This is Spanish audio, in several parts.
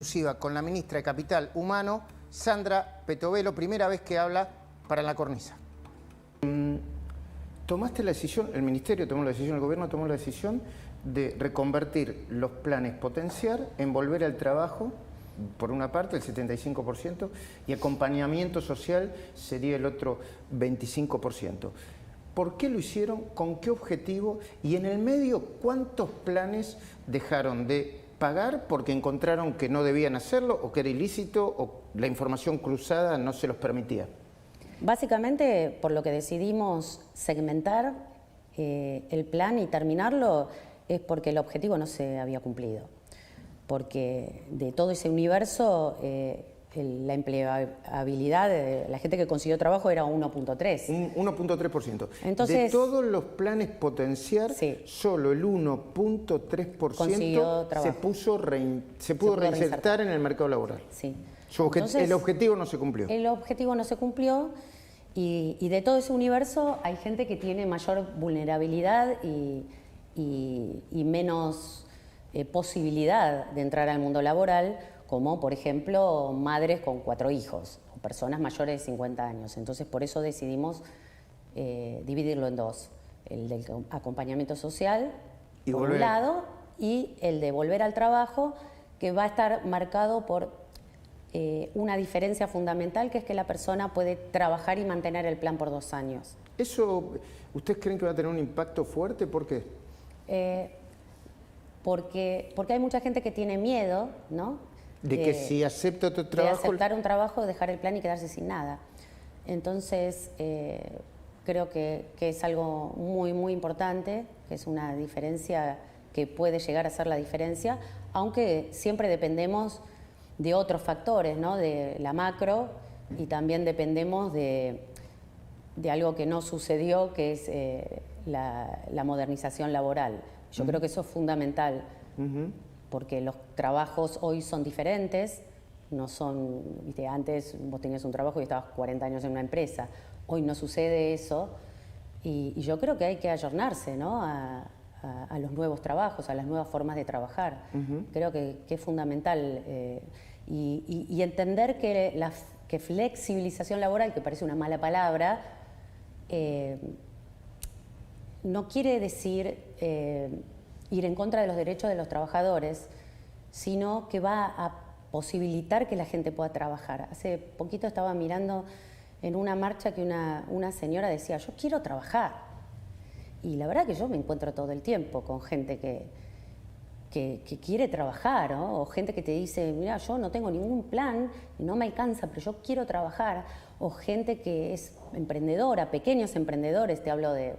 Exclusiva con la ministra de Capital Humano, Sandra Petovelo, primera vez que habla para La Cornisa. Tomaste la decisión, el ministerio tomó la decisión, el gobierno tomó la decisión de reconvertir los planes potenciar en volver al trabajo, por una parte el 75%, y acompañamiento social sería el otro 25%. ¿Por qué lo hicieron? ¿Con qué objetivo? Y en el medio, ¿cuántos planes dejaron de pagar porque encontraron que no debían hacerlo o que era ilícito o la información cruzada no se los permitía? Básicamente, por lo que decidimos segmentar el plan y terminarlo, es porque el objetivo no se había cumplido. Porque de todo ese universo, la empleabilidad de la gente que consiguió trabajo era 1.3. Un 1.3%. Entonces, de todos los planes potenciar, sí, solo el 1.3% se pudo reinsertar en el mercado laboral. Sí. Entonces, el objetivo no se cumplió. El objetivo no se cumplió y de todo ese universo hay gente que tiene mayor vulnerabilidad y menos posibilidad de entrar al mundo laboral, como por ejemplo madres con 4 hijos o personas mayores de 50 años. Entonces por eso decidimos dividirlo en dos, el del acompañamiento social por un lado y el de volver al trabajo, que va a estar marcado por una diferencia fundamental, que es que la persona puede trabajar y mantener el plan por 2 años. ¿Eso ustedes creen que va a tener un impacto fuerte? ¿Por qué? Porque hay mucha gente que tiene miedo, ¿no? De que si acepta otro trabajo... De aceptar un trabajo, dejar el plan y quedarse sin nada. Entonces, creo que es algo muy, muy importante, que es una diferencia que puede llegar a ser la diferencia, aunque siempre dependemos de otros factores, ¿no? De la macro, y también dependemos de algo que no sucedió, que es la modernización laboral. Yo creo que eso es fundamental, porque los trabajos hoy son diferentes, no son, viste, antes vos tenías un trabajo y estabas 40 años en una empresa, hoy no sucede eso, y yo creo que hay que ayornarse, ¿no? a los nuevos trabajos, a las nuevas formas de trabajar. Creo que es fundamental, y entender que flexibilización laboral, que parece una mala palabra, no quiere decir ir en contra de los derechos de los trabajadores, sino que va a posibilitar que la gente pueda trabajar. Hace poquito estaba mirando en una marcha que una señora decía: yo quiero trabajar. Y la verdad que yo me encuentro todo el tiempo con gente que quiere trabajar, ¿no? O gente que te dice: mira, yo no tengo ningún plan y no me alcanza, pero yo quiero trabajar. O gente que es emprendedora, pequeños emprendedores, te hablo de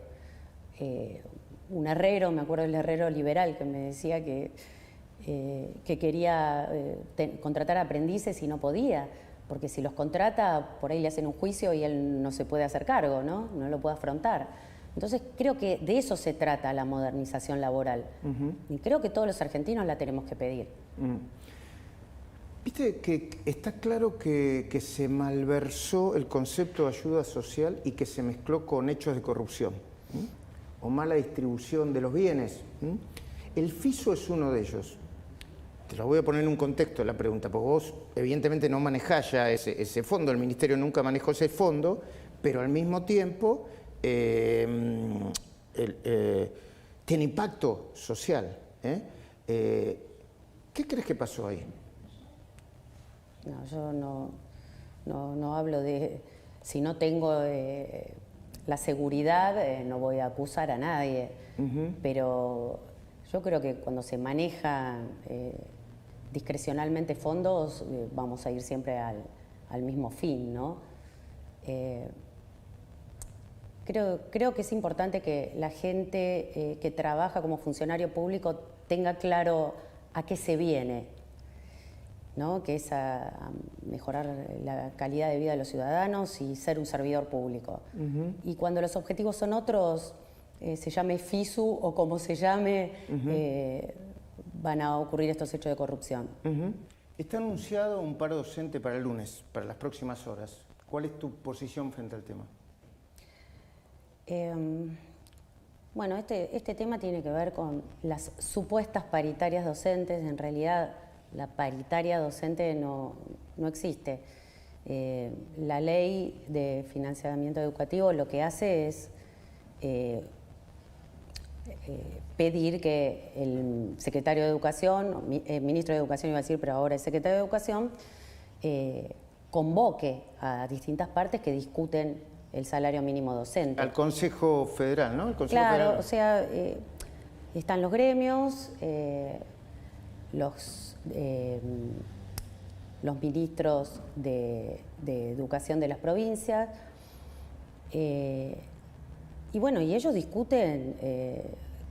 un herrero, me acuerdo del herrero liberal que me decía que quería contratar aprendices y no podía, porque si los contrata, por ahí le hacen un juicio y él no se puede hacer cargo, ¿no? No lo puede afrontar. Entonces creo que de eso se trata la modernización laboral. Y creo que todos los argentinos la tenemos que pedir. Viste que está claro que se malversó el concepto de ayuda social y que se mezcló con hechos de corrupción o mala distribución de los bienes. El FISO es uno de ellos. Te lo voy a poner en un contexto la pregunta, porque vos evidentemente no manejás ya ese fondo, el ministerio nunca manejó ese fondo, pero al mismo tiempo tiene impacto social. ¿Qué crees que pasó ahí? No, yo no hablo de... Si no tengo la seguridad, no voy a acusar a nadie, pero yo creo que cuando se maneja discrecionalmente fondos, vamos a ir siempre al mismo fin, ¿no? Creo que es importante que la gente que trabaja como funcionario público tenga claro a qué se viene, ¿no? Que es a mejorar la calidad de vida de los ciudadanos y ser un servidor público. Y cuando los objetivos son otros, se llame FISU o como se llame, van a ocurrir estos hechos de corrupción. Está anunciado un paro docente para el lunes, para las próximas horas. ¿Cuál es tu posición frente al tema? Bueno, este tema tiene que ver con las supuestas paritarias docentes. En realidad la paritaria docente no existe. La ley de financiamiento educativo lo que hace es pedir que el secretario de Educación, ministro de Educación iba a decir, pero ahora es secretario de Educación, convoque a distintas partes que discuten el salario mínimo docente. Al Consejo Federal, ¿no? El Consejo Claro, Federal. o sea, están los gremios, los ministros de Educación de las provincias, y bueno, y ellos discuten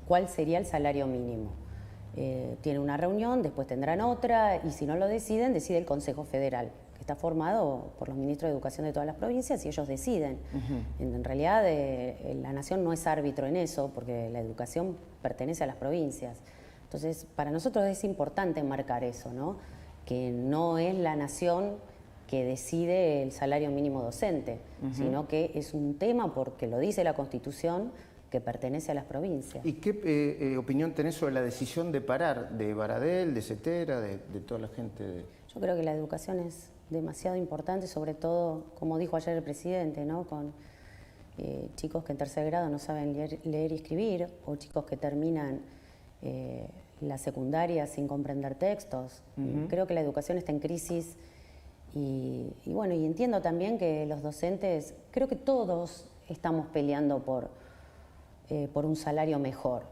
cuál sería el salario mínimo. Tienen una reunión, después tendrán otra, y si no lo deciden, decide el Consejo Federal, que está formado por los ministros de Educación de todas las provincias, y ellos deciden. En realidad, la Nación no es árbitro en eso, porque la educación pertenece a las provincias. Entonces, para nosotros es importante marcar eso, ¿no? Que no es la Nación que decide el salario mínimo docente, sino que es un tema, porque lo dice la Constitución, que pertenece a las provincias. ¿Y qué opinión tenés sobre la decisión de parar de Baradel, de Cetera, de toda la gente? Yo creo que la educación es demasiado importante, sobre todo, como dijo ayer el presidente, ¿no? Con chicos que en tercer grado no saben leer y escribir, o chicos que terminan la secundaria sin comprender textos. Creo que la educación está en crisis y bueno, y entiendo también que los docentes, creo que todos estamos peleando por un salario mejor.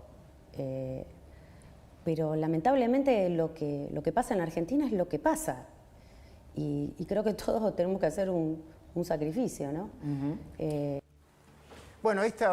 Pero lamentablemente lo que pasa en Argentina es lo que pasa. Y creo que todos tenemos que hacer un sacrificio, ¿no? Bueno, ahí está.